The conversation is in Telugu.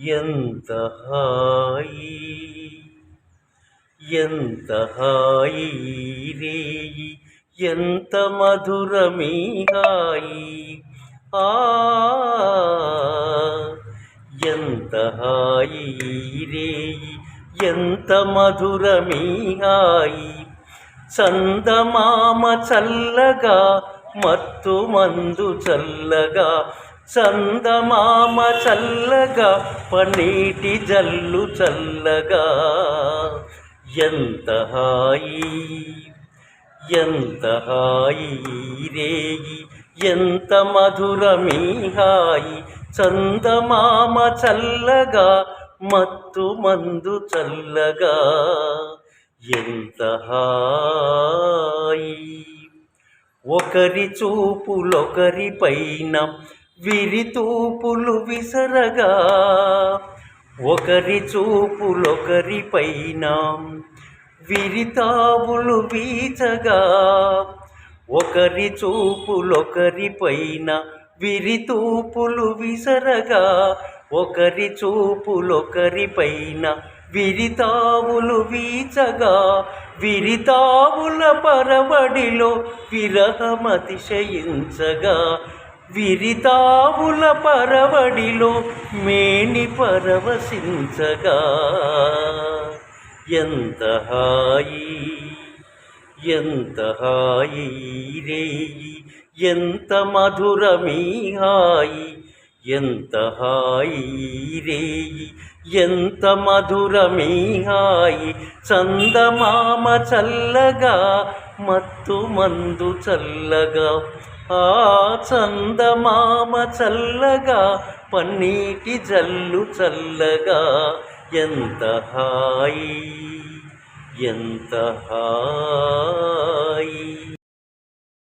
ఎంత హాయి ఎంత హాయి రేయి ఎంత మధురమీ హాయి ఆ ఎంత హాయి రేయి ఎంత మధురమీ హాయి చందమామ చల్లగా మత్తు మందు చల్లగా చందమామ చల్లగా పన్నీటి జల్లు చల్లగా ఎంత హాయి ఎంత హాయి రేయి ఎంత మధురమీ హాయి చందమామ చల్లగా మత్తు మందు చల్లగా ఎంత హాయి ఒకరి చూపులొకరి పైన విరితూపులు విసరగా ఒకరి చూపులొకరి పైన విరితావులు వీచగా ఒకరి చూపులొకరి పైన విరితూపులు విసరగా ఒకరి చూపులొకరి పైన విరితావులు వీచగా విరితావుల పరవడిలో విరహమతిశయించగా విరితావుల పరవడిలో మేని పరవశించగా ఎంత హాయి ఎంత హాయి రేయి ఎంత మధురమీ హాయి ఎంత హాయి రేయి ఎంత మధురమీ హాయి చందమామ చల్లగా మత్తు మందు చల్లగా ఆ చందమామ చల్లగా పన్నీటి జల్లు చల్లగా ఎంత హాయి ఎంత హాయి